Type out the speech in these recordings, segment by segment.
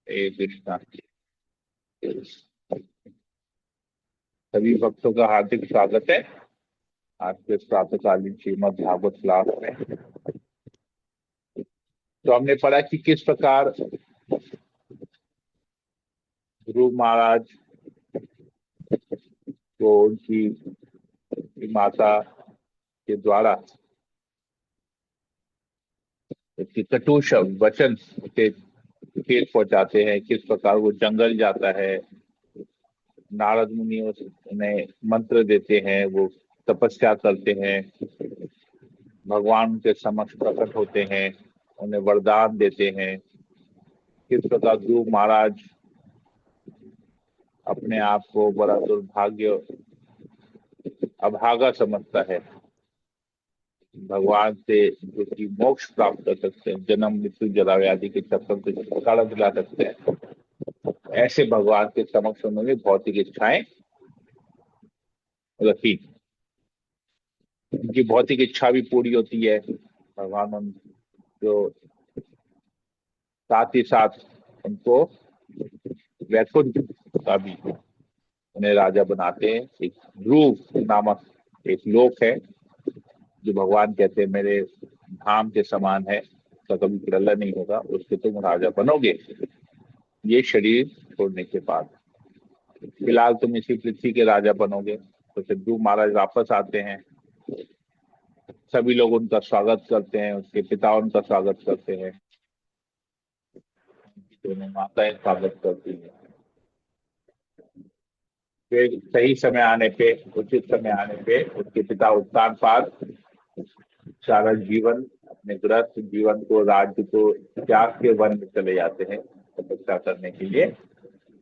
हरे कृष्णा। सभी भक्तों का हार्दिक स्वागत है आज के प्रातःकालीन श्रीमद् भागवत क्लास में। तो हमने पढ़ा कि किस प्रकार ध्रुव महाराज को उनकी माता के द्वारा उसकी कटु शब्द वचन से ठेस पहुंचाते हैं। किस प्रकार वो जंगल जाता है, नारद मुनि उन्हें मंत्र देते हैं, वो तपस्या करते हैं, भगवान के समक्ष प्रकट होते हैं, उन्हें वरदान देते हैं। किस प्रकार ध्रुव महाराज अपने आप को बड़ा दुर्भाग्य अभागा समझता है, भगवान से जो कि मोक्ष प्राप्त कर सकते हैं, जन्म मृत्यु जरा व्याधि के चक्कर से छुटकारा दिला सकते हैं, ऐसे भगवान के समक्ष उन्होंने भौतिक इच्छाएं रखी। उनकी भौतिक इच्छा भी पूरी होती है। भगवान जो साथ ही साथ उनको वैकुंठ का भी उन्हें राजा बनाते हैं। एक ध्रुव नामक एक लोक है जो भगवान कहते हैं मेरे धाम के समान है, उसका कभी प्रलय नहीं होगा, उसके तुम राजा बनोगे ये शरीर छोड़ने के बाद। फिलहाल तुम इसी पृथ्वी के राजा बनोगे। तो फिर ध्रुव महाराज वापस आते हैं, सभी लोग उनका स्वागत करते हैं, उसके पिता उनका स्वागत करते हैं, दोनों माताएं स्वागत करती हैं। फिर सही समय आने पे, उचित समय आने पे उसके पिता उत्तानपाद सारा जीवन, अपने गृहस्थ जीवन को, राज्य को त्याग के वन में चले जाते हैं तपस्या करने के लिए,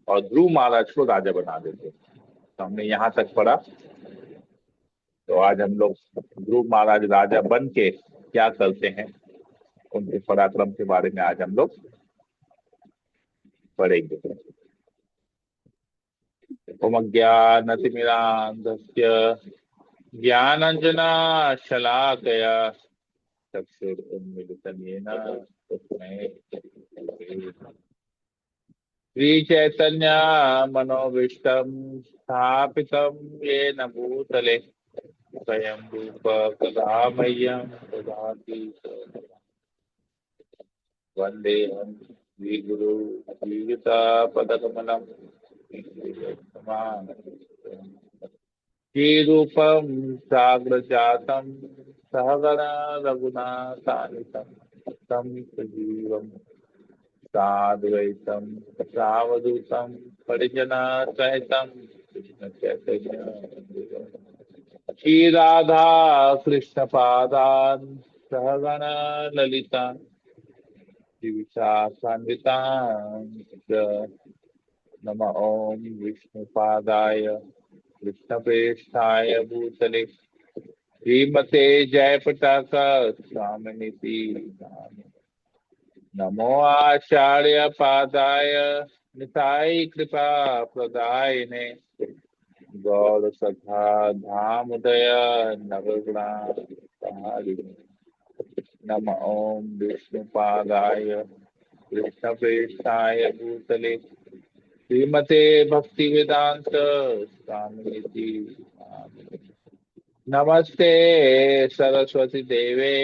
और ध्रुव महाराज को राजा बना देते हैं। तो हमने यहाँ तक पढ़ा। तो आज हम लोग ध्रुव महाराज राजा बन के क्या करते हैं, उनके पराक्रम के बारे में आज हम लोग पढ़ेंगे। ओम अज्ञानतिमिरान्धस्य ज्ञानाञ्जनशलाकया चक्षुरुन्मीलितं येन तस्मै श्रीचैतन्य मनोभीष्टं स्थापितं येन भूतले स्वयं रूप कदा मह्यं ददाति वन्देऽहं श्रीगुरु श्रीयुतापदकमलं श्रीरूपं साग्रजातं सहगण रघुनाथान्वितं तं सजीवं साद्वैतं सावधूतं परिजनसहितं कृष्णचैतन्य श्रीराधा कृष्णपादान् सहगण ललिता श्रीविशाखान्वितान् नम ओं विष्णुपादाय कृष्णप्रेष्ठाय भूतले श्रीमते जयपताक स्वामिनिति नमो आचार्य पादाय निताय कृपा प्रदायिने गौर सखा धामुदय नवगुणारिणे नम ओं विष्णुपादाय कृष्णप्रेष्ठाय भूतले श्रीमते भक्ति वेदांत स्वामी नमस्ते सरस्वती देवे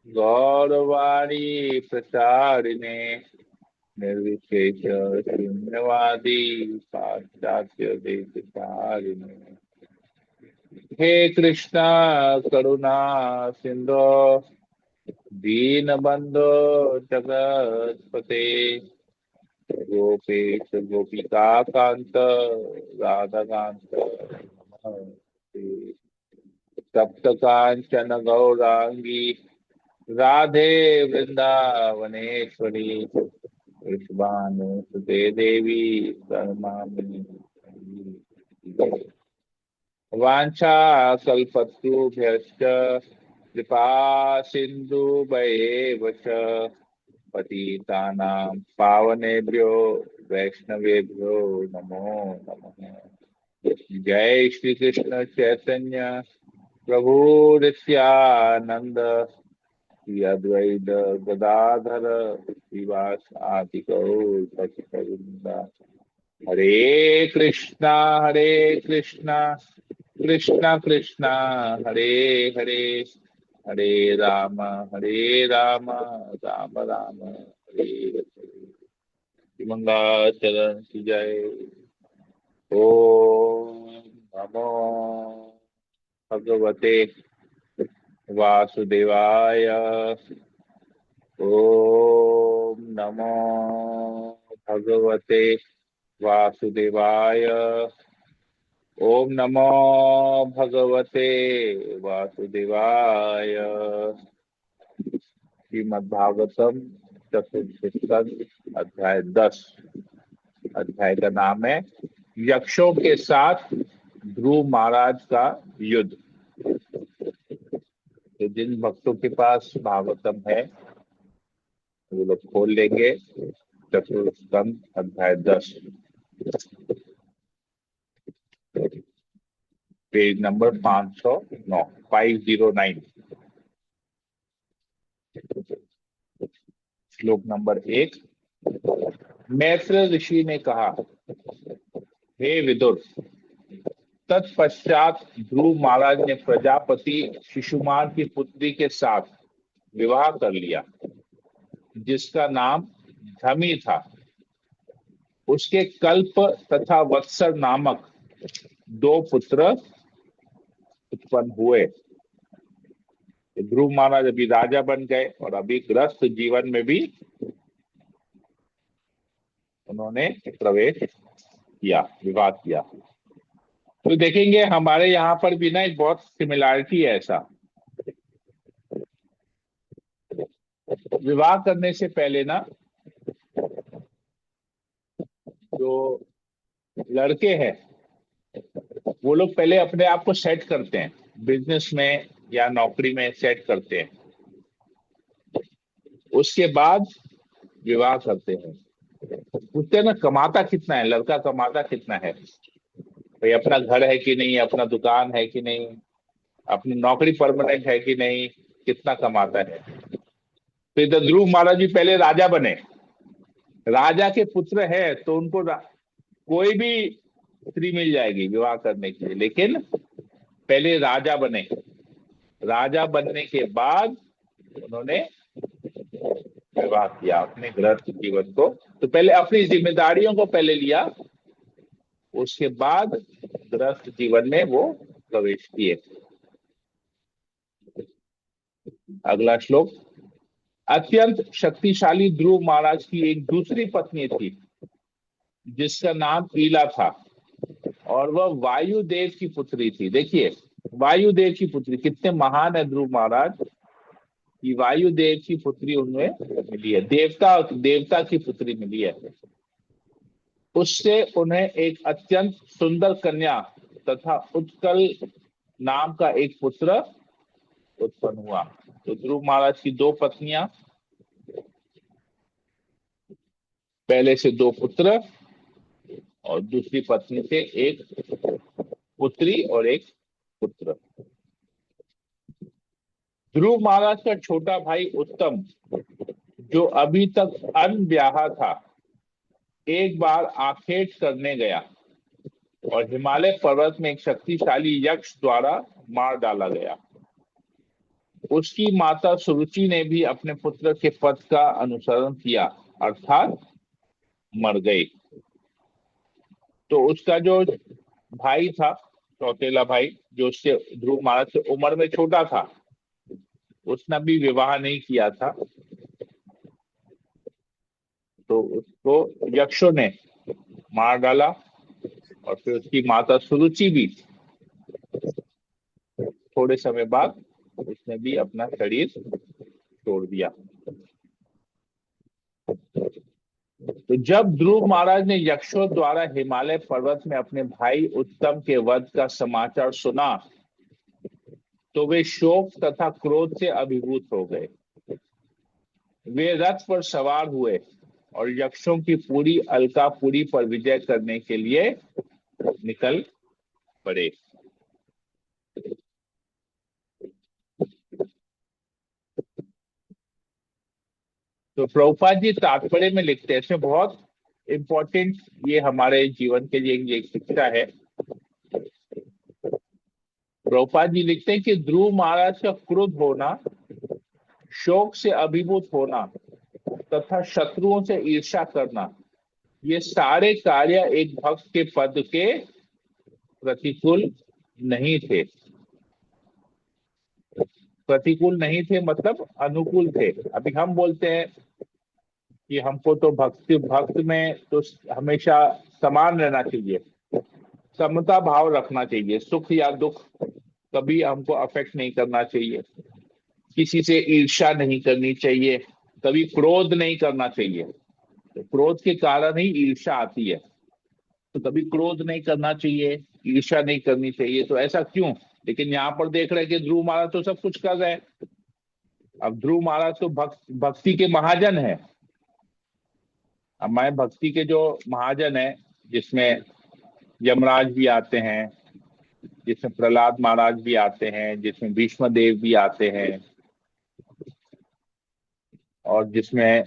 गौरवाणी प्रचारिणे निर्विशेष शून्यवादी पाश्चात्य देशकारिणे हे कृष्णा करुणा सिंधु दीनबंधो जगत्पते गोपेश गोपिका कांत राधा कांत सप्त कांचन गौरांगी राधे वृंदावनेश्वरी वृषभानुसुते देवी प्रणमामि। वांछा कल्पतरुभ्यश्च कृपा सिन्धुभ्येव च पतितानां पावनेभ्यो वैष्णवेभ्यो नमो नमः। जय श्री कृष्ण चैतन्य प्रभु नित्यानंद श्री अद्वैत गदाधर श्रीवास आदि गौर भक्तवृंदा। हरे कृष्णा कृष्णा कृष्णा हरे हरे, हरे राम राम राम हरे हरे। मंगलाचरण की जय। ओम नमो भगवते वासुदेवाय। ओम नमो भगवते वासुदेवाय। ओम नमो भगवते वासुदेवाय। श्रीमद्भागवतम चतुर्थ स्कंद अध्याय 10। अध्याय का नाम है यक्षों के साथ ध्रुव महाराज का युद्ध। तो जिन भक्तों के पास भागवतम है वो लोग खोल लेंगे चतुर्थ स्कंद अध्याय 10, पेज नंबर 509, 509। श्लोक नंबर 1। मैत्र ऋषि ने कहा, हे विदुर, तत्पश्चात ध्रुव महाराज ने प्रजापति शिशुमान की पुत्री के साथ विवाह कर लिया, जिसका नाम धमी था। उसके कल्प तथा वत्सर नामक 2 पुत्र उत्पन्न हुए। ध्रुव महाराज अभी राजा बन गए और अभी गृहस्थ जीवन में भी उन्होंने प्रवेश किया, विवाह किया। तो देखेंगे हमारे यहाँ पर भी ना एक बहुत सिमिलैरिटी है। ऐसा विवाह करने से पहले ना जो लड़के हैं वो लोग पहले अपने आप को सेट करते हैं, बिजनेस में या नौकरी में सेट करते हैं, उसके बाद विवाह करते हैं। पूछते हैं ना कमाता कितना है, लड़का कमाता कितना है, भाई अपना घर है कि नहीं, अपना दुकान है कि नहीं, अपनी नौकरी परमानेंट है कि नहीं, कितना कमाता है। तो इधर ध्रुव महाराज जी पहले राजा बने, राजा के पुत्र है तो उनको कोई भी स्त्री मिल जाएगी विवाह करने के लिए, लेकिन पहले राजा बने। राजा बनने के बाद उन्होंने विवाह किया, अपने गृहस्थ जीवन को। तो पहले अपनी जिम्मेदारियों को पहले लिया, उसके बाद गृहस्थ जीवन में वो प्रवेश किए। अगला श्लोक। अत्यंत शक्तिशाली ध्रुव महाराज की एक दूसरी पत्नी थी, जिसका नाम ईला था, और वह वायुदेव की पुत्री थी। देखिए वायुदेव की पुत्री, कितने महान है ध्रुव महाराज कि वायुदेव की पुत्री उन्हें मिली है, देवता देवता की पुत्री मिली है। उससे उन्हें एक अत्यंत सुंदर कन्या तथा उत्कल नाम का एक पुत्र उत्पन्न हुआ। तो ध्रुव महाराज की 2 पत्नियां, पहले से 2 पुत्र और दूसरी पत्नी से एक पुत्री और एक पुत्र। ध्रुव महाराज का छोटा भाई उत्तम, जो अभी तक अनब्याहा था, एक बार आखेट करने गया और हिमालय पर्वत में एक शक्तिशाली यक्ष द्वारा मार डाला गया। उसकी माता सुरुचि ने भी अपने पुत्र के पथ का अनुसरण किया, अर्थात मर गई। तो उसका जो भाई था, चौथेला भाई, जो उससे ध्रुव महाराज से उम्र में छोटा था, उसने भी विवाह नहीं किया था। तो उसको यक्षों ने मार डाला और फिर उसकी माता सुरुचि भी थोड़े समय बाद उसने भी अपना शरीर छोड़ दिया। तो जब ध्रुव महाराज ने यक्षों द्वारा हिमालय पर्वत में अपने भाई उत्तम के वध का समाचार सुना, तो वे शोक तथा क्रोध से अभिभूत हो गए। वे रथ पर सवार हुए और यक्षों की पूरी अलकापुरी पर विजय करने के लिए निकल पड़े। तो प्रभुपाद जी तात्पर्य में लिखते हैं, इसमें बहुत इंपॉर्टेंट, ये हमारे जीवन के लिए एक शिक्षा है। प्रभुपाद जी लिखते हैं कि ध्रुव महाराज का क्रुद्ध होना, शोक से अभिभूत होना तथा शत्रुओं से ईर्ष्या करना, ये सारे कार्य एक भक्त के पद के प्रतिकूल नहीं थे। प्रतिकूल नहीं थे मतलब अनुकूल थे। अभी हम बोलते हैं कि हमको तो भक्त में तो हमेशा समान रहना चाहिए, समता भाव रखना चाहिए, सुख या दुख कभी हमको अफेक्ट नहीं करना चाहिए, किसी से ईर्ष्या नहीं करनी चाहिए, कभी क्रोध नहीं करना चाहिए। तो क्रोध के कारण ही ईर्ष्या आती है, तो कभी क्रोध नहीं करना चाहिए, ईर्ष्या नहीं करनी चाहिए। तो ऐसा क्यों? लेकिन यहाँ पर देख रहे हैं कि ध्रुव महाराज तो सब कुछ कर रहे हैं। अब ध्रुव महाराज तो भक्ति के महाजन है। अब मैं भक्ति के जो महाजन है, जिसमें यमराज भी आते हैं, जिसमें प्रहलाद महाराज भी आते हैं, जिसमें भीष्म देव भी आते हैं, और जिसमें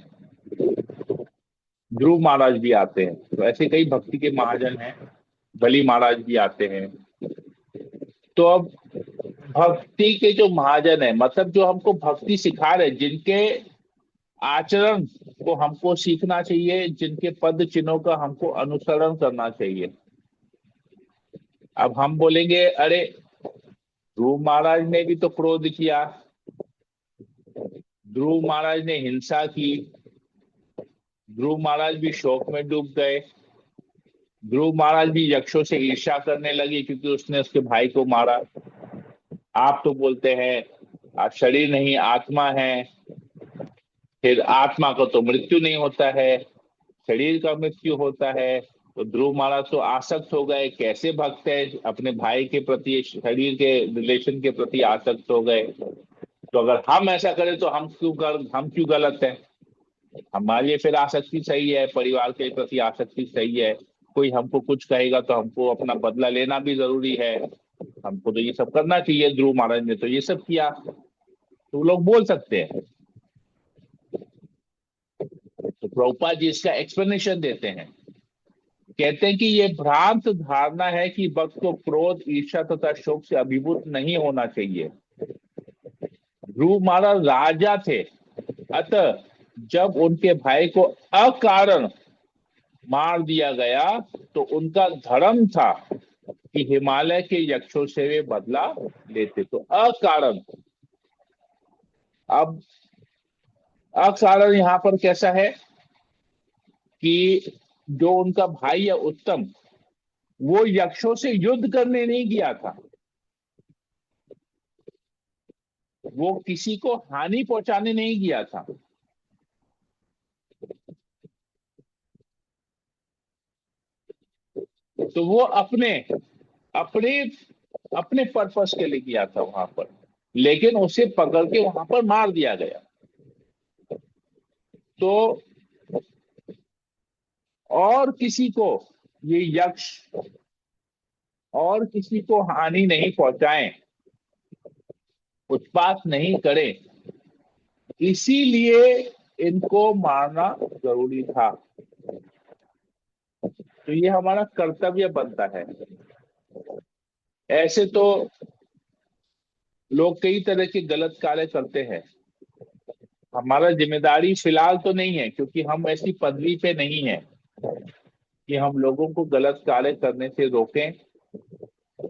ध्रुव महाराज भी आते हैं। तो ऐसे कई भक्ति के महाजन हैं, बलि महाराज भी आते हैं। तो अब भक्ति के जो महाजन है, मतलब जो हमको भक्ति सिखा रहे, जिनके आचरण को हमको सीखना चाहिए, जिनके पद चिन्हों का हमको अनुसरण करना चाहिए। अब हम बोलेंगे अरे ध्रुव महाराज ने भी तो क्रोध किया, ध्रुव महाराज ने हिंसा की, ध्रुव महाराज भी शोक में डूब गए, ध्रुव महाराज भी यक्षों से ईर्ष्या करने लगे क्योंकि उसने उसके भाई को मारा। आप तो बोलते हैं आप शरीर नहीं आत्मा है, फिर आत्मा को तो मृत्यु नहीं होता है, शरीर का मृत्यु होता है। तो ध्रुव महाराज तो आसक्त हो गए, कैसे भक्त है, अपने भाई के प्रति, शरीर के रिलेशन के प्रति आसक्त हो गए। तो अगर हम ऐसा करें तो हम क्यों गलत है? हमारे लिए फिर आसक्ति सही है, परिवार के प्रति आसक्ति सही है। कोई हमको कुछ कहेगा तो हमको अपना बदला लेना भी जरूरी है, हमको तो ये सब करना चाहिए, ध्रुव महाराज ने तो ये सब किया। तो लोग बोल सकते हैं। तो प्रभुपाद जी इसका एक्सप्लेनेशन देते हैं, कहते हैं कि ये भ्रांत धारणा है कि भक्त को क्रोध, ईर्ष्या तथा शोक से अभिभूत नहीं होना चाहिए। ध्रुव महाराज राजा थे, अतः जब उनके भाई को अकारण मार दिया गया तो उनका धर्म था कि हिमालय के यक्षों से वे बदला लेते। तो अकारण, अब अकारण यहां पर कैसा है कि जो उनका भाई है उत्तम, वो यक्षों से युद्ध करने नहीं गया था, वो किसी को हानि पहुंचाने नहीं गया था, तो वो अपने अपने अपने पर्पस के लिए गया था वहां पर, लेकिन उसे पकड़ के वहां पर मार दिया गया। तो और किसी को ये यक्ष और किसी को हानि नहीं पहुंचाएं, उत्पात नहीं करें, इसीलिए इनको मारना जरूरी था। तो ये हमारा कर्तव्य बनता है। ऐसे तो लोग कई तरह के गलत कार्य करते हैं, हमारा जिम्मेदारी फिलहाल तो नहीं है, क्योंकि हम ऐसी पदवी पे नहीं है कि हम लोगों को गलत कार्य करने से रोकें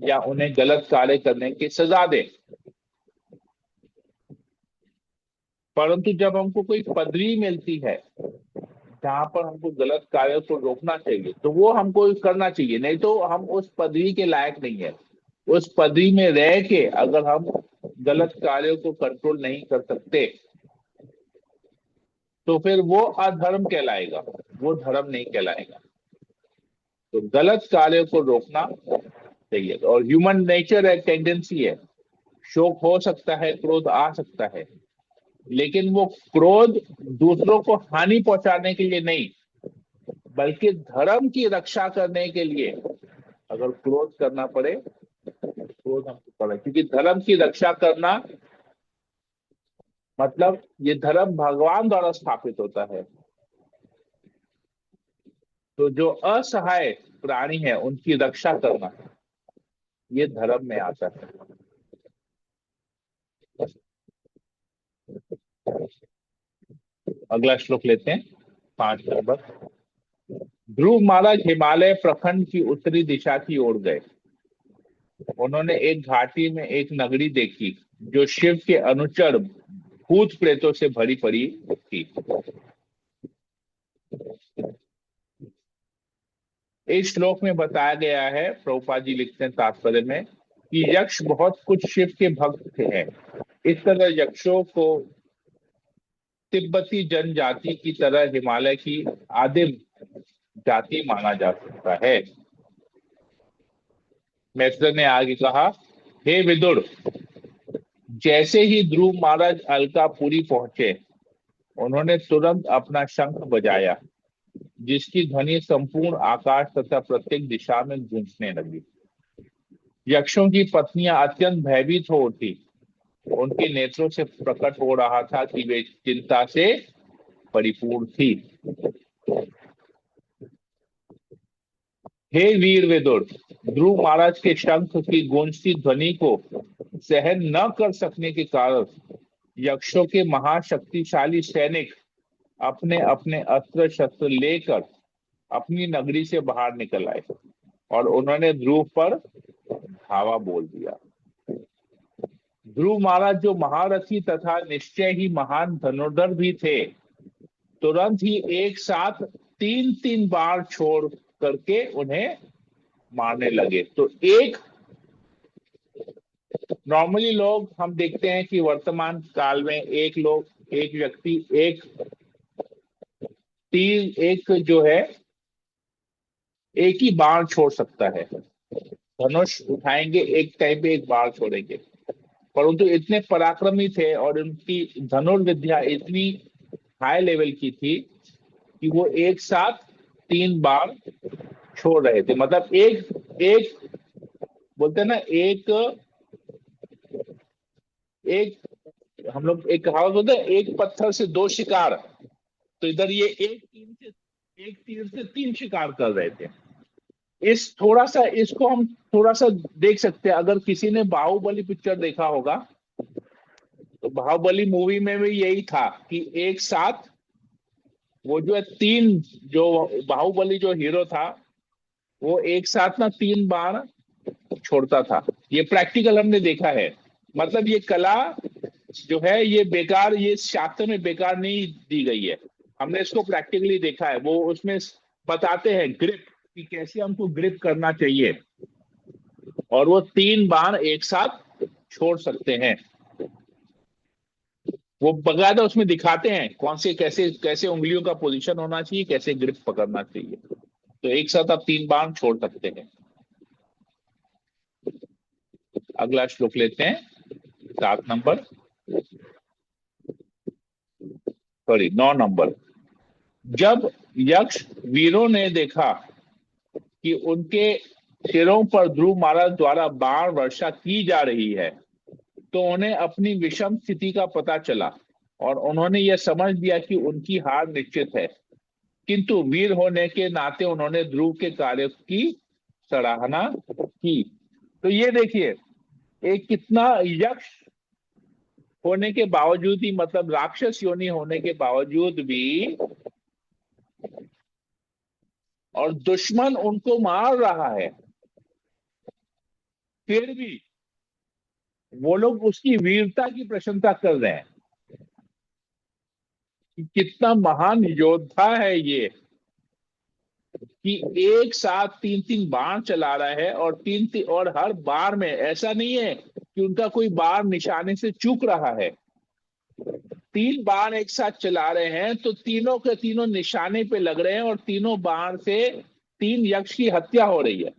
या उन्हें गलत कार्य करने की सजा दें। परंतु जब हमको कोई पदवी मिलती है जहां पर हमको गलत कार्य को रोकना चाहिए, तो वो हमको करना चाहिए, नहीं तो हम उस पदवी के लायक नहीं है। उस पदवी में रह के अगर हम गलत कार्यों को कंट्रोल नहीं कर सकते तो फिर वो अधर्म कहलाएगा, वो धर्म नहीं कहलाएगा। तो गलत कार्यों को रोकना चाहिए। और ह्यूमन नेचर एक टेंडेंसी है, शोक हो सकता है, क्रोध आ सकता है, लेकिन वो क्रोध दूसरों को हानि पहुंचाने के लिए नहीं, बल्कि धर्म की रक्षा करने के लिए अगर क्रोध करना पड़े, क्रोध हमको पड़े, क्योंकि धर्म की रक्षा करना मतलब ये धर्म भगवान द्वारा स्थापित होता है। तो जो असहाय प्राणी है उनकी रक्षा करना, ये धर्म में आता है। अगला श्लोक लेते हैं, 5 नंबर। ध्रुव महाराज हिमालय प्रखंड की उत्तरी दिशा की ओर गए। उन्होंने एक घाटी में एक नगरी देखी जो शिव के अनुचर भूत प्रेतों से भरी पड़ी थी। इस श्लोक में बताया गया है, प्रभुपाद जी लिखते हैं तात्पर्य में, कि यक्ष बहुत कुछ शिव के भक्त हैं। इस तरह यक्षों को तिब्बती जनजाति की तरह हिमालय की आदिम जाति माना जा सकता है। मैत्र ने आगे कहा, हे विदुर, जैसे ही ध्रुव महाराज अलकापुरी पहुंचे, उन्होंने तुरंत अपना शंख बजाया, जिसकी ध्वनि संपूर्ण आकाश तथा प्रत्येक दिशा में गूंजने लगी। यक्षों की पत्नियां अत्यंत भयभीत हो उठी। उनके नेत्रों से प्रकट हो रहा था कि वे चिंता से परिपूर्ण थी। हे वीर विदुर, ध्रुव महाराज के शंख की गूंजती ध्वनि को सहन न कर सकने के कारण यक्षों के महाशक्तिशाली सैनिक अपने अपने अस्त्र शस्त्र लेकर अपनी नगरी से बाहर निकल आए और उन्होंने ध्रुव पर धावा बोल दिया। ध्रुव महाराज, जो महारथी तथा निश्चय ही महान धनुर्धर भी थे, तुरंत ही एक साथ 3-3 बार छोड़ करके उन्हें मारने लगे। तो एक नॉर्मली लोग हम देखते हैं कि वर्तमान काल में एक व्यक्ति एक तीर, एक जो है एक ही बाण छोड़ सकता है। धनुष उठाएंगे, एक टाइम पे एक बाण छोड़ेंगे। परंतु इतने पराक्रमी थे और उनकी धनुर्विद्या इतनी हाई लेवल की थी कि वो एक साथ 3 बाण छोड़ रहे थे। मतलब एक एक बोलते हैं ना, एक एक हम लोग एक कहावत बोलते हैं, एक पत्थर से 2 शिकार। तो इधर ये एक तीर से 3 शिकार कर रहे थे। इस थोड़ा सा इसको हम थोड़ा सा देख सकते हैं। अगर किसी ने बाहुबली पिक्चर देखा होगा, तो बाहुबली मूवी में भी यही था कि एक साथ वो जो है 3, जो बाहुबली जो हीरो था, वो एक साथ ना 3 बाण छोड़ता था। ये प्रैक्टिकल हमने देखा है। मतलब ये कला जो है ये बेकार, ये शास्त्र में बेकार नहीं दी गई है। हमने इसको प्रैक्टिकली देखा है। वो उसमें बताते हैं ग्रिप, कि कैसे हमको ग्रिप करना चाहिए, और वो 3 बाण एक साथ छोड़ सकते हैं। वो बकायदा उसमें दिखाते हैं कौन से कैसे कैसे उंगलियों का पोजीशन होना चाहिए, कैसे ग्रिप पकड़ना चाहिए। तो एक साथ आप 3 बाण छोड़ सकते हैं। अगला श्लोक लेते हैं, 7 नंबर, सॉरी 9 नंबर। जब यक्ष वीरों ने देखा कि उनके सिरों पर ध्रुव महाराज द्वारा बाण वर्षा की जा रही है, तो उन्हें अपनी विषम स्थिति का पता चला और उन्होंने यह समझ लिया कि उनकी हार निश्चित है। किंतु वीर होने के नाते उन्होंने ध्रुव के कार्य की सराहना की। तो ये देखिए, एक कितना यक्ष होने के बावजूद ही, मतलब राक्षस योनि होने के बावजूद भी, और दुश्मन उनको मार रहा है, फिर भी वो लोग उसकी वीरता की प्रशंसा कर रहे हैं कि कितना महान योद्धा है ये, कि एक साथ 3-3 बाण चला रहा है, और 3-3, और हर बार में ऐसा नहीं है कि उनका कोई बाण निशाने से चूक रहा है। 3 बाण एक साथ चला रहे हैं तो तीनों के तीनों निशाने पे लग रहे हैं, और तीनों बाण से 3 यक्ष की हत्या हो रही है,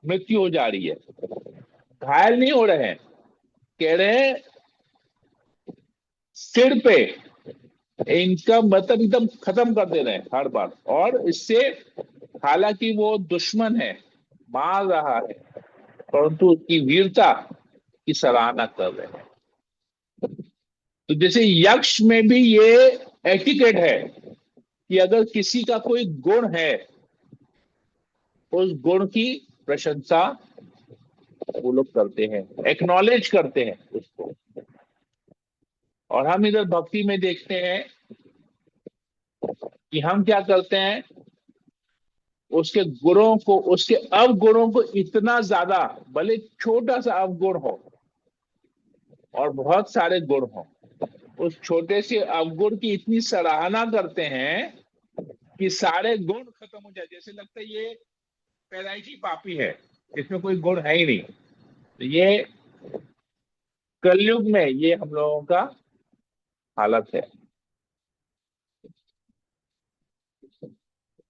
मृत्यु हो जा रही है। घायल नहीं हो रहे हैं, कह रहे हैं सिर पे इनका मतलब एकदम खत्म कर दे रहे हैं हर बार। और इससे, हालांकि वो दुश्मन है, मार रहा है, परंतु उसकी वीरता की सराहना कर रहे हैं। तो जैसे यक्ष में भी ये एटिकेट है कि अगर किसी का कोई गुण है, उस गुण की प्रशंसा वो लोग करते हैं, एक्नॉलेज करते हैं उसको। और हम इधर भक्ति में देखते हैं कि हम क्या करते हैं, उसके गुणों को, उसके अवगुणों को इतना ज्यादा, भले छोटा सा अवगुण हो और बहुत सारे गुण हो, उस छोटे से अवगुण की इतनी सराहना करते हैं कि सारे गुण खत्म हो जाए, जैसे लगता है ये पैदाइशी पापी है, इसमें कोई गुण है ही नहीं। तो ये कलयुग में ये हम लोगों का हालत है।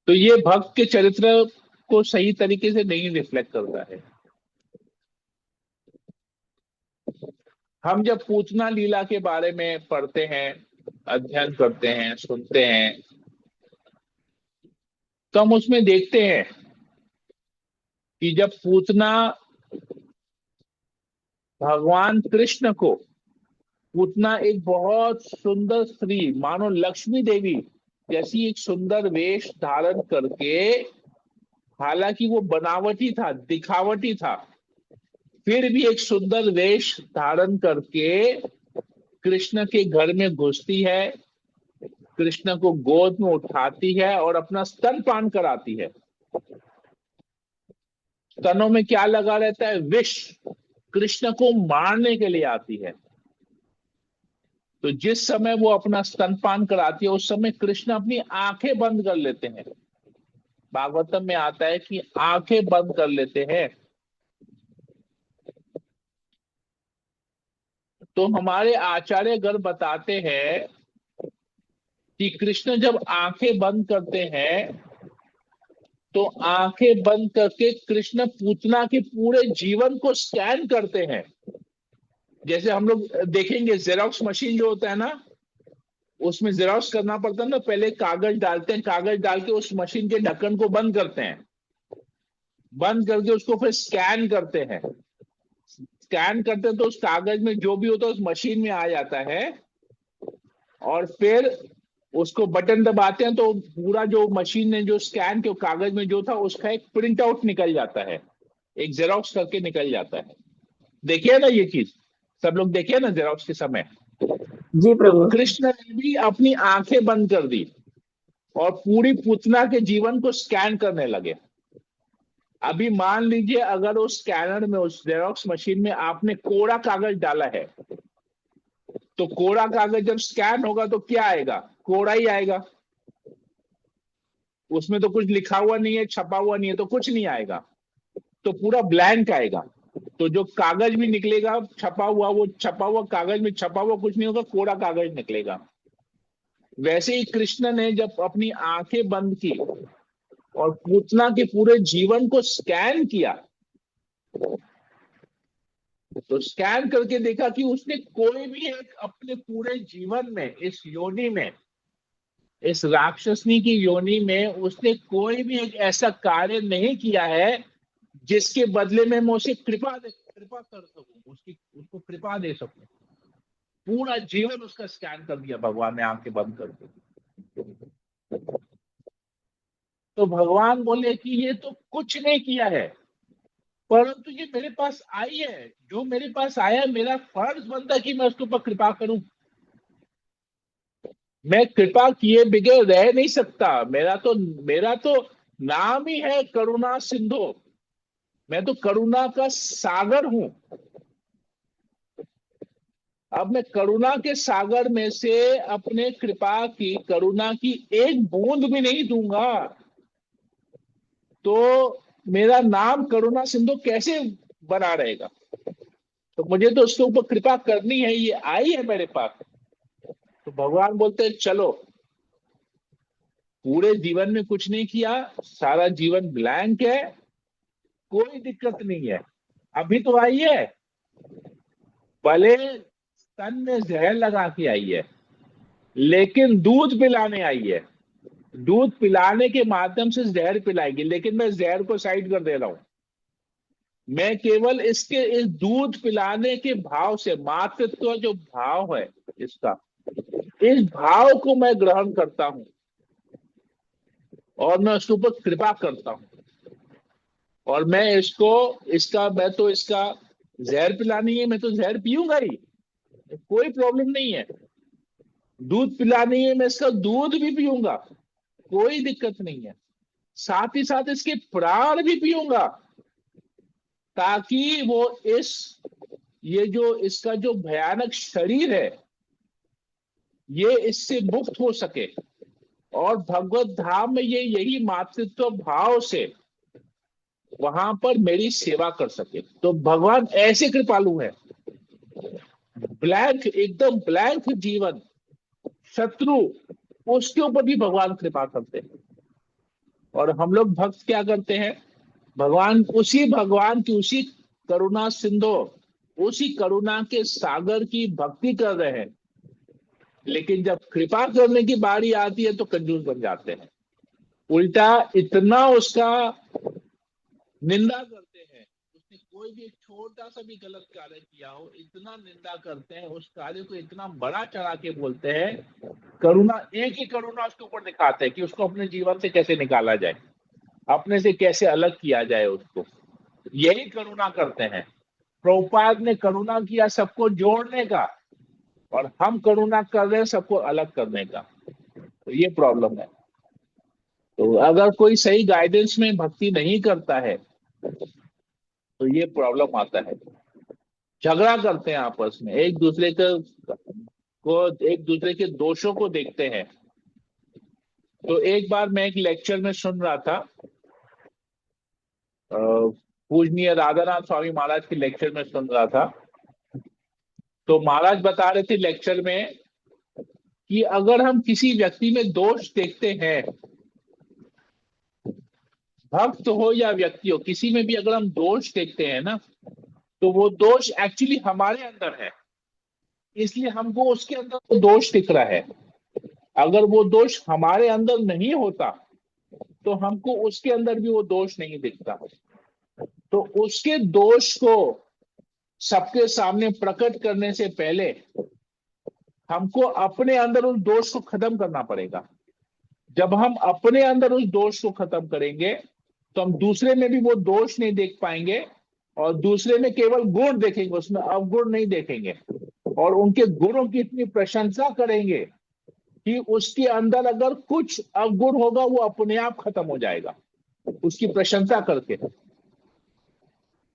तो ये भक्त के चरित्र को सही तरीके से नहीं रिफ्लेक्ट करता है। हम जब पूतना लीला के बारे में पढ़ते हैं, अध्ययन करते हैं, सुनते हैं, तो हम उसमें देखते हैं कि जब पूतना भगवान कृष्ण को, पूतना एक बहुत सुंदर स्त्री, मानो लक्ष्मी देवी जैसी एक सुंदर वेश धारण करके, हालांकि वो बनावटी था, दिखावटी था, फिर भी एक सुंदर वेश धारण करके कृष्ण के घर में घुसती है, कृष्ण को गोद में उठाती है और अपना स्तनपान कराती है। स्तनों में क्या लगा रहता है? विष। कृष्ण को मारने के लिए आती है। तो जिस समय वो अपना स्तनपान कराती है, उस समय कृष्ण अपनी आंखें बंद कर लेते हैं। भागवतम में आता है कि आंखें बंद कर लेते हैं। तो हमारे आचार्यगण बताते हैं कि कृष्ण जब आंखें बंद करते हैं, तो आंखें बंद करके कृष्ण पूतना के पूरे जीवन को स्कैन करते हैं। जैसे हम लोग देखेंगे जेरोक्स मशीन जो होता है ना, उसमें जेरोक्स करना पड़ता है ना, पहले कागज डालते हैं, कागज डाल के उस मशीन के ढक्कन को बंद करते हैं, बंद करके उसको फिर स्कैन करते हैं। स्कैन करते हैं तो उस कागज में जो भी होता है उस मशीन में आ जाता है, और फिर उसको बटन दबाते हैं तो पूरा जो मशीन ने जो स्कैन के कागज में जो था उसका एक प्रिंट आउट निकल जाता है, एक जेरोक्स करके निकल जाता है। देखिए ना ये चीज, सब लोग देखिए ना जेरोक्स के समय। जी तो प्रभु। कृष्ण ने भी अपनी आंखें बंद कर दी और पूरी पूतना के जीवन को स्कैन करने लगे। अभी मान लीजिए अगर उस स्कैनर में, उस जेरोक्स मशीन में आपने कोरा कागज डाला है, तो कोरा कागज जब स्कैन होगा तो क्या आएगा? कोरा ही आएगा। उसमें तो कुछ लिखा हुआ नहीं है, छपा हुआ नहीं है, तो कुछ नहीं आएगा, तो पूरा ब्लैंक आएगा। तो जो कागज भी निकलेगा छपा हुआ, वो छपा हुआ कागज में छपा हुआ कुछ नहीं होगा, कोरा कागज निकलेगा। वैसे ही कृष्ण ने जब अपनी आंखें बंद की और पूतना के पूरे जीवन को स्कैन किया, तो स्कैन करके देखा कि उसने कोई भी एक अपने पूरे जीवन में, इस योनि में, इस राक्षसनी की योनि में उसने कोई भी एक ऐसा कार्य नहीं किया है जिसके बदले में मैं उसे कृपा कर सकूं, उसकी उसको कृपा दे सकूं। पूरा जीवन उसका स्कैन कर दिया भगवान ने आंखें बंद करके। तो भगवान बोले कि ये तो कुछ नहीं किया है, परंतु ये मेरे पास आई है, जो मेरे पास आया, मेरा फर्ज बनता है कि मैं उसके ऊपर कृपा करूं। मैं कृपा किए बगैर रह नहीं सकता। मेरा तो नाम ही है करुणा सिंधु। मैं तो करुणा का सागर हूं। अब मैं करुणा के सागर में से अपने कृपा की, करुणा की एक बूंद भी नहीं दूंगा, तो मेरा नाम करुणा सिंधु कैसे बना रहेगा? तो मुझे तो उसके ऊपर कृपा करनी है, ये आई है मेरे पास। तो भगवान बोलते हैं चलो, पूरे जीवन में कुछ नहीं किया, सारा जीवन ब्लैंक है, कोई दिक्कत नहीं है। अभी तो आई है, भले स्तन में जहर लगा के आई है, लेकिन दूध पिलाने आई है। दूध पिलाने के माध्यम से जहर पिलाएगी, लेकिन मैं जहर को साइड कर दे रहा हूं। मैं केवल इसके इस दूध पिलाने के भाव से, मातृत्व जो भाव है इसका, इस भाव को मैं ग्रहण करता हूं और मैं उसके ऊपर कृपा करता हूं। और मैं इसको, मैं तो इसका जहर पिलानी है, मैं तो जहर पीऊंगा ही, कोई प्रॉब्लम नहीं है। दूध पिलानी है, मैं इसका दूध भी पीऊंगा, कोई दिक्कत नहीं है। साथ ही साथ इसके प्राण भी पीऊंगा, ताकि वो ये जो इसका जो भयानक शरीर है, ये इससे मुक्त हो सके और भगवत धाम में ये यही मातृत्व भाव से वहां पर मेरी सेवा कर सके। तो भगवान ऐसे कृपालु है। ब्लैंक, एकदम ब्लैंक जीवन, शत्रु, उसके ऊपर भी भगवान कृपा करते हैं। और हम लोग भक्त क्या करते हैं, भगवान की उसी करुणा सिंधु, उसी करुणा के सागर की भक्ति कर रहे हैं, लेकिन जब कृपा करने की बारी आती है तो कंजूस बन जाते हैं। उल्टा इतना उसका निंदा करते हैं, उसने कोई भी एक छोटा सा भी गलत कार्य किया हो, इतना निंदा करते हैं, उस कार्य को इतना बड़ा चढ़ा के बोलते हैं। करुणा, एक ही करुणा उसके ऊपर दिखाते हैं कि उसको अपने जीवन से कैसे निकाला जाए, अपने से कैसे अलग किया जाए उसको, यही करुणा करते हैं। प्रभुपाद ने करुणा किया सबको जोड़ने का, और हम करुणा कर रहे हैं सबको अलग करने का। तो ये प्रॉब्लम है। तो अगर कोई सही गाइडेंस में भक्ति नहीं करता है तो ये प्रॉब्लम आता है। झगड़ा करते हैं आपस में, एक दूसरे के दोषों को देखते हैं। तो एक बार मैं एक लेक्चर में सुन रहा था, पूजनीय राधानाथ स्वामी महाराज के लेक्चर में सुन रहा था। तो महाराज बता रहे थे लेक्चर में कि अगर हम किसी व्यक्ति में दोष देखते हैं, भक्त हो या व्यक्ति हो, किसी में भी अगर हम दोष देखते हैं ना, तो वो दोष एक्चुअली हमारे अंदर है, इसलिए हमको उसके अंदर वो दोष दिख रहा है। अगर वो दोष हमारे अंदर नहीं होता तो हमको उसके अंदर भी वो दोष नहीं दिखता। तो उसके दोष को सबके सामने प्रकट करने से पहले हमको अपने अंदर उस दोष को खत्म करना पड़ेगा। जब हम अपने अंदर उस दोष को खत्म करेंगे तो हम दूसरे में भी वो दोष नहीं देख पाएंगे, और दूसरे में केवल गुण देखेंगे, उसमें अवगुण नहीं देखेंगे, और उनके गुणों की इतनी प्रशंसा करेंगे कि उसके अंदर अगर कुछ अवगुण होगा वो अपने आप खत्म हो जाएगा उसकी प्रशंसा करके।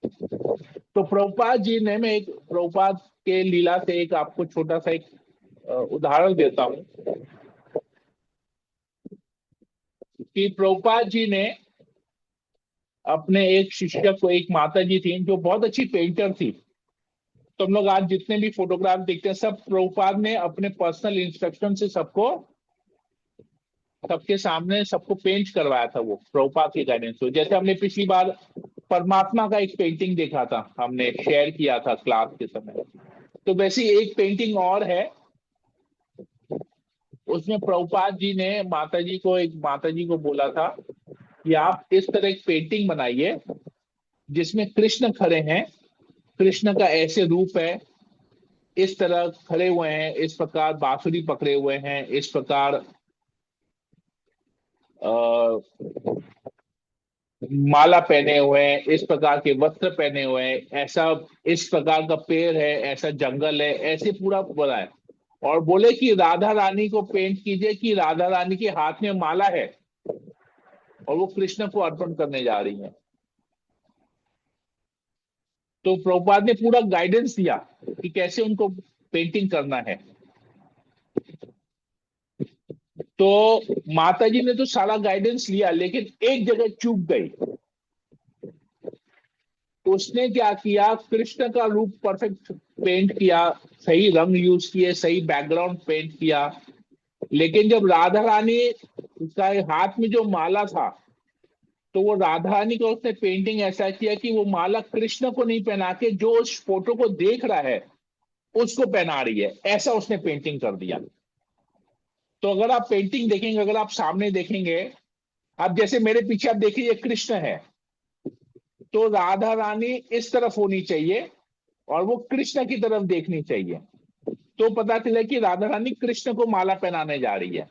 तो प्रभुपाद जी ने, मैं एक प्रभुपाद के लीला से एक आपको छोटा सा एक उदाहरण देता हूं कि प्रभुपाद जी ने अपने एक शिष्य को, एक माता जी थी जो बहुत अच्छी पेंटर थी। तो हम लोग आज जितने भी फोटोग्राफ देखते हैं, सब प्रभुपाद ने अपने पर्सनल इंस्ट्रक्शन से सबके सामने सबको पेंट करवाया था, वो प्रभुपाद के गाइडेंस से। जैसे हमने पिछली बार परमात्मा का एक पेंटिंग देखा था, हमने शेयर किया था क्लास के समय, तो वैसी एक पेंटिंग और है। उसमें प्रभुपाद जी ने माता जी को बोला था कि आप इस तरह एक पेंटिंग बनाइए जिसमें कृष्ण खड़े हैं, कृष्ण का ऐसे रूप है, इस तरह खड़े हुए हैं, इस प्रकार बांसुरी पकड़े हुए हैं, इस प्रकार माला पहने हुए हैं, इस प्रकार के वस्त्र पहने हुए हैं, ऐसा इस प्रकार का पेड़ है, ऐसा जंगल है, ऐसे पूरा बोला है। और बोले कि राधा रानी को पेंट कीजिए कि राधा रानी के हाथ में माला है और वो कृष्ण को अर्पण करने जा रही हैं। तो प्रभुपाद ने पूरा गाइडेंस दिया कि कैसे उनको पेंटिंग करना है। तो माता जी ने तो सारा गाइडेंस लिया, लेकिन एक जगह चूक गई। उसने क्या किया, कृष्ण का रूप परफेक्ट पेंट किया, सही रंग यूज किए, सही बैकग्राउंड पेंट किया, लेकिन जब राधा रानी का हाथ में जो माला था, तो वो राधा रानी का उसने पेंटिंग ऐसा किया कि वो माला कृष्ण को नहीं पहना के जो उस फोटो को देख रहा है उसको पहना रही है, ऐसा उसने पेंटिंग कर दिया। तो अगर आप पेंटिंग देखेंगे, अगर आप सामने देखेंगे, आप जैसे मेरे पीछे आप देखिए, ये कृष्ण है, तो राधा रानी इस तरफ होनी चाहिए और वो कृष्ण की तरफ देखनी चाहिए। तो पता चला कि राधा रानी कृष्ण को माला पहनाने जा रही है।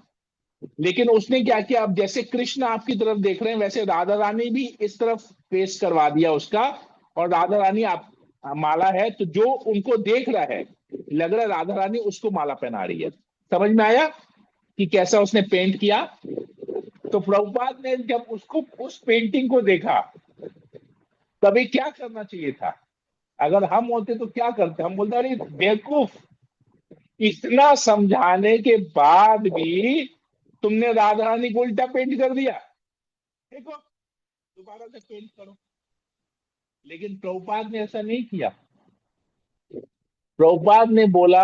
लेकिन उसने क्या किया, अब जैसे कृष्ण आपकी तरफ देख रहे हैं वैसे राधा रानी भी इस तरफ फेस करवा दिया उसका, और राधा रानी आप माला है तो जो उनको देख रहा है लग रहा है राधा रानी उसको माला पहना रही है। समझ में आया कि कैसा उसने पेंट किया? तो प्रभुपाद ने जब उसको उस पेंटिंग को देखा तभी क्या करना चाहिए था? अगर हम होते तो क्या करते? हम बोलते अरे बेवकूफ, इतना समझाने के बाद भी तुमने राधा रानी को उल्टा पेंट कर दिया, देखो दोबारा से पेंट करो। लेकिन प्रभुपाद ने ऐसा नहीं किया। प्रभुपाद ने बोला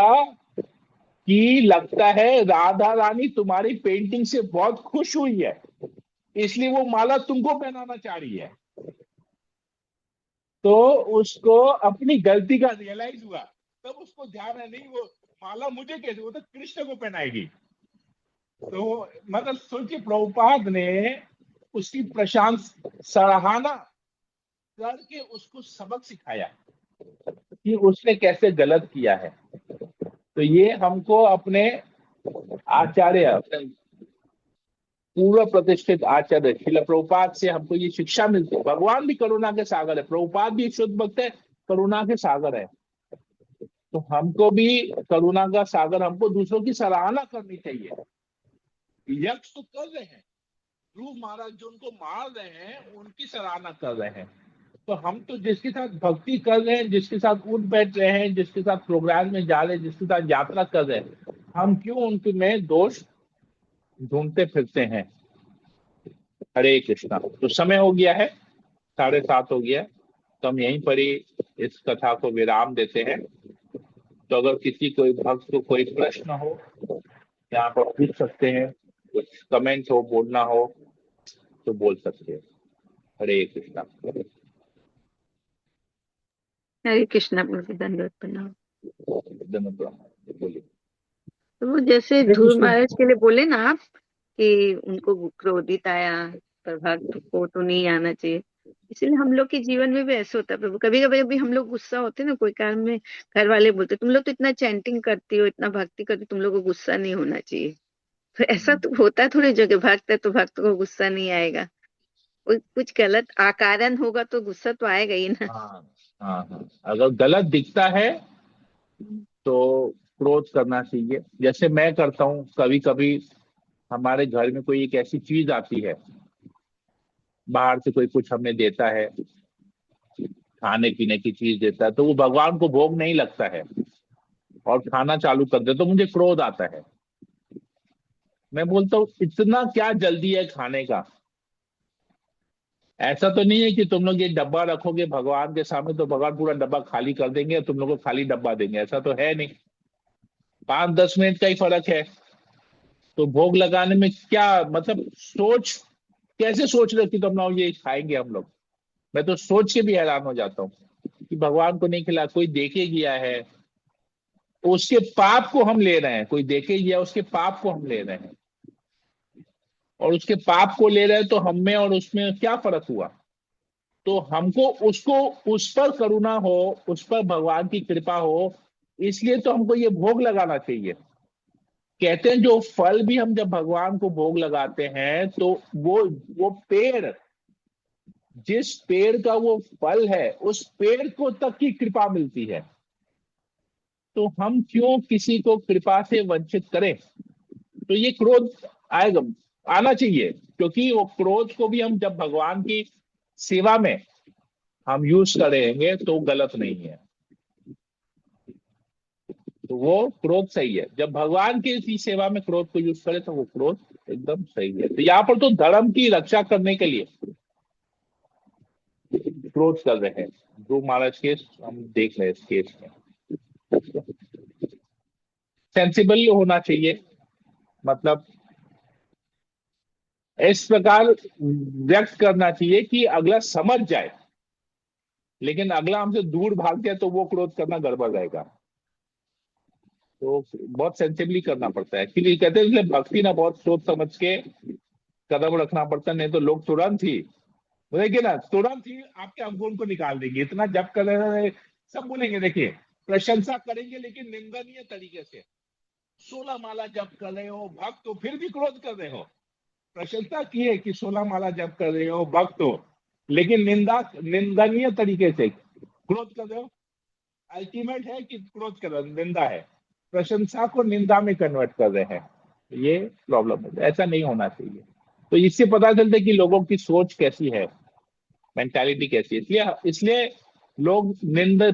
कि लगता है राधा रानी तुम्हारी पेंटिंग से बहुत खुश हुई है, इसलिए वो माला तुमको पहनाना चाह रही है। तो उसको अपनी गलती का रियलाइज हुआ, तब उसको ध्यान है नहीं वो माला मुझे कैसे, वो तो कृष्ण को पहनाएगी। तो मतलब सोचिए प्रभुपाद ने उसकी प्रशंसा सराहना करके उसको सबक सिखाया कि उसने कैसे गलत किया है। तो ये हमको अपने आचार्य, अपने पूर्व प्रतिष्ठित आचार्य श्रील प्रभुपाद से हमको ये शिक्षा मिलती है। भगवान भी करुणा के सागर है, प्रभुपाद भी शुद्ध भक्त है, करुणा के सागर है। तो हमको भी करुणा का सागर, हमको दूसरों की सराहना करनी चाहिए। यक्ष तो कर रहे हैं, ध्रुव महाराज जो उनको मार रहे हैं उनकी सराहना कर रहे हैं। तो हम तो जिसके साथ भक्ति कर रहे हैं, जिसके साथ उठ बैठ रहे हैं, जिसके साथ प्रोग्राम में जा रहे हैं, जिसके साथ यात्रा कर रहे हैं, हम क्यों उनके में दोष ढूंढते फिरते हैं? हरे कृष्णा। तो समय हो गया है, 7:30 हो गया है, तो हम यहीं पर ही इस कथा को विराम देते हैं। तो अगर किसी कोई भक्त को कोई प्रश्न हो यहाँ पर पूछ सकते हैं, कुछ कमेंट हो, बोलना हो तो बोल सकते हैं। हरे कृष्णा। हरे कृष्णा प्रभु, दंडवत प्रणाम। धन्यवाद। बोलिए। तो वो जैसे हरे ध्रुव कृष्ण। महाराज के लिए बोले ना आप कि उनको क्रोधित आया, पर भक्त को तो नहीं आना चाहिए। इसलिए हम लोग के जीवन में भी ऐसे होता है प्रभु, कभी कभी भी हम लोग गुस्सा होते हैं ना कोई काम में, घर वाले बोलते तुम लोग तो इतना चैंटिंग करती हो, इतना भक्ति करती हो, तुम लोग को गुस्सा नहीं होना चाहिए। तो ऐसा तो होता है थोड़ी जगह, भक्त है तो भक्त को गुस्सा नहीं आएगा। कोई कुछ गलत आकारण होगा तो गुस्सा तो आएगा ही ना। हाँ हाँ हाँ, अगर गलत दिखता है तो क्रोध करना चाहिए। जैसे मैं करता हूँ कभी कभी, हमारे घर में कोई एक ऐसी चीज आती है, बाहर से कोई कुछ हमें देता है, खाने पीने की चीज देता है, तो वो भगवान को भोग नहीं लगता है और खाना चालू कर दे तो मुझे क्रोध आता है। मैं बोलता हूँ इतना क्या जल्दी है खाने का? ऐसा तो नहीं है कि तुम लोग ये डब्बा रखोगे भगवान के सामने तो भगवान पूरा डब्बा खाली कर देंगे और तुम लोग को खाली डब्बा देंगे, ऐसा तो है नहीं। 5-10 मिनट का ही फर्क है। तो भोग लगाने में क्या मतलब, सोच कैसे सोच रहे हो कि तुम लोग ये खाएंगे हम लोग? मैं तो सोच के भी हैरान हो जाता हूँ कि भगवान को नहीं खिला, कोई देके गया है, उसके पाप को हम ले रहे हैं। कोई देके गया उसके पाप को हम ले रहे हैं, और उसके पाप को ले रहे हैं तो हम में और उसमें क्या फर्क हुआ? तो हमको उसको, उस पर करुणा हो, उस पर भगवान की कृपा हो, इसलिए तो हमको ये भोग लगाना चाहिए। कहते हैं जो फल भी हम जब भगवान को भोग लगाते हैं तो वो पेड़, जिस पेड़ का वो फल है उस पेड़ को तक की कृपा मिलती है। तो हम क्यों किसी को कृपा से वंचित करें? तो ये क्रोध आएगा, आना चाहिए, क्योंकि वो क्रोध को भी हम जब भगवान की सेवा में हम यूज करेंगे तो गलत नहीं है। तो वो क्रोध सही है, जब भगवान की इसी सेवा में क्रोध को यूज करे तो वो क्रोध एकदम सही है। तो यहाँ पर तो धर्म की रक्षा करने के लिए क्रोध कर रहे हैं। ध्रुव महाराज केस हम देख रहे हैं, इस केस में सेंसिबल होना चाहिए, मतलब इस प्रकार व्यक्त करना चाहिए कि अगला समझ जाए। लेकिन अगला हमसे दूर भाग जाए तो वो क्रोध करना गड़बड़ रहेगा। तो बहुत सेंसिबली करना पड़ता है एक्चुअली, कहते हैं इसलिए भक्ति ना बहुत सोच समझ के कदम रखना पड़ता है, नहीं तो लोग तुरंत ही बोलेंगे ना, तुरंत ही आपके अवगुण को निकाल देंगे, इतना जप कर रहे हैं, सब बोलेंगे। देखिए, प्रशंसा करेंगे लेकिन निंदनीय तरीके से। 16 माला जप कर रहे हो, भक्त हो, फिर भी क्रोध कर रहे हो। प्रशंसा की है कि 16 माला जप कर रहे हो, भक्त हो, लेकिन निंदनीय तरीके से क्रोध कर रहे हो। अल्टीमेट है कि क्रोध कर रहे हो, निंदा है। प्रशंसा को निंदा में कन्वर्ट कर रहे हैं। ये प्रॉब्लम है, ऐसा नहीं होना चाहिए। तो इससे पता चलता है कि लोगों की सोच कैसी है, मेंटालिटी कैसी है। इसलिए इसलिए लोग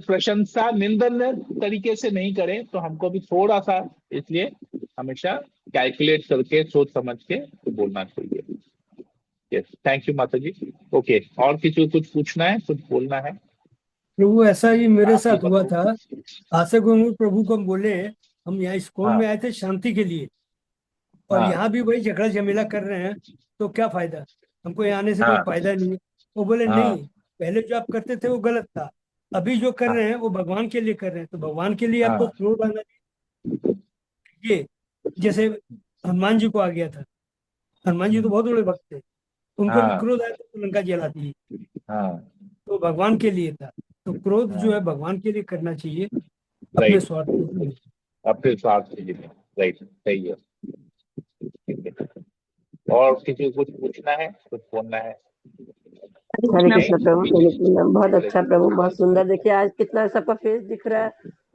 प्रशंसा निंदन तरीके से नहीं करें, तो हमको भी थोड़ा सा इसलिए हमेशा कैलकुलेट करके सोच समझ के तो बोलना चाहिए। यस, थैंक यू माता जी। ओके, और किसी को कुछ पूछना है, कुछ बोलना है? प्रभु ऐसा ही मेरे आप ही साथ हुआ था। बताओ। आशा गुरु प्रभु को हम बोले, हम यहाँ स्कूल हाँ में आए थे शांति के लिए, और हाँ यहाँ भी वही झगड़ा झमेला कर रहे हैं, तो क्या फायदा, हमको यहाँ आने से कोई हाँ फायदा नहीं है। वो बोले हाँ नहीं, पहले जो आप करते थे वो गलत था, अभी जो कर हाँ रहे हैं वो भगवान के लिए कर रहे हैं, तो भगवान के लिए आपको हाँ क्रोध आना चाहिए। जैसे हनुमान जी को आ गया था, हनुमान जी तो बहुत बड़े भक्त थे, उनको भी हाँ क्रोध आया तो लंका जला दी, हाँ तो भगवान के लिए था। तो क्रोध जो है हाँ। भगवान के लिए करना चाहिए, अपने राइट, स्वार्थ के लिए नहीं। अपने स्वार्थ के लिए। राइट, सही है। ठीक है। और किसी को कुछ पूछना है, कुछ बोलना है? हरे नहीं, कृष्ण प्रभु, हरे कृष्ण। बहुत हरे अच्छा प्रभु, बहुत सुंदर। देखिए आज कितना सबका फेस दिख रहा है।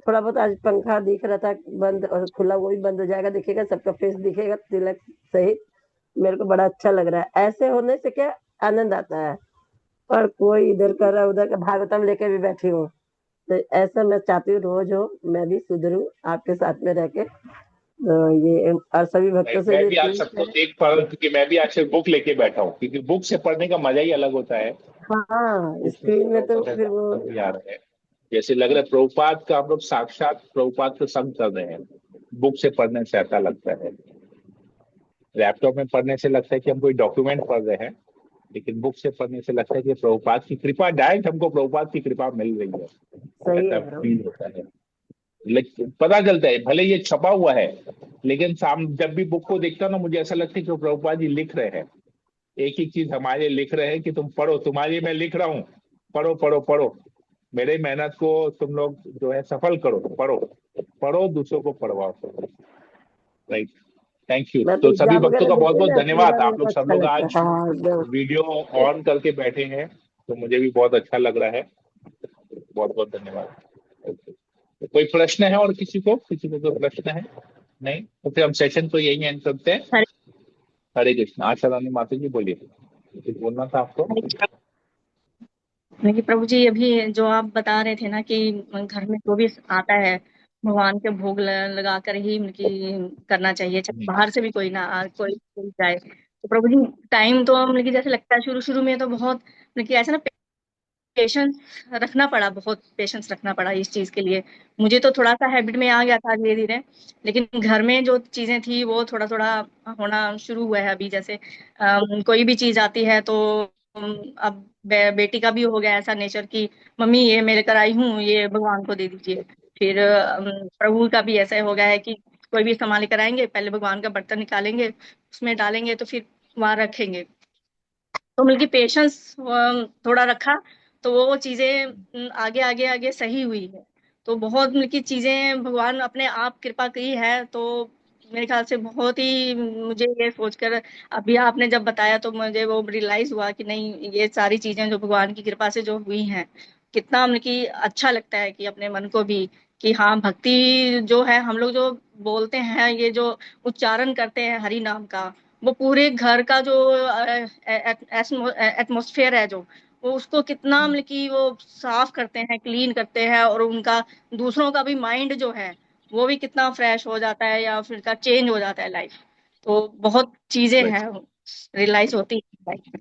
थोड़ा बहुत आज पंखा दिख रहा था बंद और खुला, वो भी बंद हो जाएगा, दिखेगा सबका फेस दिखेगा तिलक सहित। मेरे को बड़ा अच्छा लग रहा है। ऐसे होने से क्या आनंद आता है। और कोई इधर कर रहा उधर का, भागवतम लेके भी बैठी हूँ, तो ऐसा मैं चाहती हूँ रोज हो, मैं भी सुधरूं आपके साथ में रह के। ये और सभी भक्तों से मैं भी भी आज रिक्वेस्ट सबको है। देख पा रहा हूँ, क्योंकि मैं भी आज से बुक लेके बैठा हूँ, क्योंकि बुक से पढ़ने का मजा ही अलग होता है। हाँ, बुक में स्क्रीन में पढ़ो तो तो फिर वो समझ भी आ रहा है। जैसे लग रहा है प्रभुपाद का हम लोग साक्षात प्रभुपाद को संग कर रहे हैं। बुक से पढ़ने से ऐसा लगता है। लैपटॉप में पढ़ने से लगता है कि हम कोई डॉक्यूमेंट पढ़ रहे हैं, लेकिन बुक से पढ़ने से लगता है कि प्रभुपाद की कृपा, डायरेक्ट हमको प्रभुपाद की कृपा मिल रही है, सही ऐसा है प्रभु। फील होता है। लेकिन पता चलता है, भले ये छपा हुआ है, लेकिन जब भी बुक को देखता हूँ ना, मुझे ऐसा लगता है कि वो प्रभुपाद जी लिख रहे हैं। एक ही चीज हमारे लिए लिख रहे हैं कि तुम पढ़ो, तुम्हारे लिए मैं लिख रहा हूँ, पढ़ो पढ़ो पढ़ो। मेरे मेहनत को तुम लोग जो है सफल करो, पढ़ो पढ़ो, दूसरों को पढ़वाओ। Right, thank you. मैं तो तो सभी एग्जाम भक्तों वगैरह का बहुत देती बहुत ना, पूरा धन्यवाद। मेरे आप को लोग सब अच्छा लोग लगता है। आज हाँ एकदम। वीडियो ऑन करके बैठे हैं, तो मुझे भी बहुत अच्छा लग रहा है। बहुत बहुत धन्यवाद। Okay. तो कोई प्रश्न है और किसी को कोई प्रश्न है? नहीं, तो फिर हम सेशन को यही एंड करते हैं। हरे हरे कृष्ण। आशा रानी माता जी बोलिए, कुछ बोलना था आपको? हरे कृष्ण। देखिए प्रभु जी, अभी जो आप बता रहे थे ना कि घर में जो भी आता है भगवान के भोग लगा कर ही उनकी करना चाहिए, चाहे बाहर से भी कोई ना कोई जाए। तो प्रभु जी, टाइम तो मतलब कि जैसे लगता है शुरू शुरू में तो बहुत मतलब कि ऐसा ना पेशेंस रखना पड़ा, बहुत पेशेंस रखना पड़ा इस चीज के लिए। मुझे तो थोड़ा सा हैबिट में आ गया था धीरे धीरे, लेकिन घर में जो चीजें थी वो थोड़ा थोड़ा होना शुरू हुआ है अभी। जैसे कोई भी चीज आती है तो अब बेटी का भी हो गया ऐसा नेचर कि मम्मी ये मैं लेकर आई हूँ, ये भगवान को दे दीजिए। फिर प्रभु का भी ऐसा हो गया है कि कोई भी सामान लेकर आएंगे, पहले भगवान का बर्तन निकालेंगे, उसमें डालेंगे, तो फिर वहां रखेंगे। तो मिलकी पेशेंस थोड़ा रखा, तो वो चीजें आगे आगे आगे सही हुई है। तो बहुत मिलकी चीजें भगवान अपने आप कृपा की है। तो मेरे ख्याल से बहुत ही मुझे ये सोचकर अभी आपने जब बताया तो मुझे वो रियलाइज हुआ कि नहीं, ये सारी चीजें जो भगवान की कृपा से जो हुई हैं, कितना मिलकी अच्छा लगता है कि अपने मन को भी कि हाँ, भक्ति जो है हम लोग जो बोलते हैं, ये जो उच्चारण करते हैं हरि नाम का, वो पूरे घर का जो एटमोस्फेयर है जो, वो उसको कितना मतलब कि वो साफ करते हैं, क्लीन करते हैं, और उनका दूसरों का भी माइंड जो है वो भी कितना फ्रेश हो जाता है या फिर का चेंज हो जाता है लाइफ। तो बहुत चीजें राइट। हैं रियलाइज होती है लाइफ में।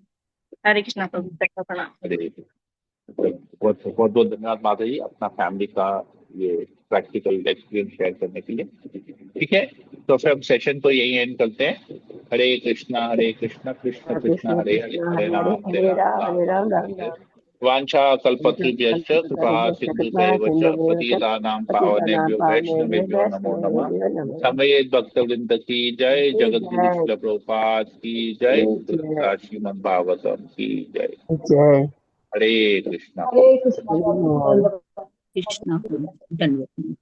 हरे कृष्णा प्रभु, प्रणाम। हरे कृष्ण। बहुत बहुत बहुत धन्यवाद माता जी, अपना फैमिली का ये प्रैक्टिकल एक्सपीरियंस शेयर करने के लिए। ठीक है, तो फिर हम सेशन को यही एंड करते हैं। हरे कृष्णा कृष्ण कृष्ण कृष्ण हरे हरे, कृष्ण हरे हरे हरे, राम हरे राम राम हरे राम राम, हरे राम हरे, राम। वांछा कल्पतरुभ्यश्च कृपा सिन्धुभ्यैव च पतितानां पावनेभ्यो वैष्णवेभ्यो नमो नमः। समयेत भक्तवृंद की जय, जगत गुरु श्रील प्रभुपाद की जय, श्रीमद् भागवतम की जय। जय हरे कृष्णा। हरे कृष्णा। हरे कृष्णा धन्यवाद।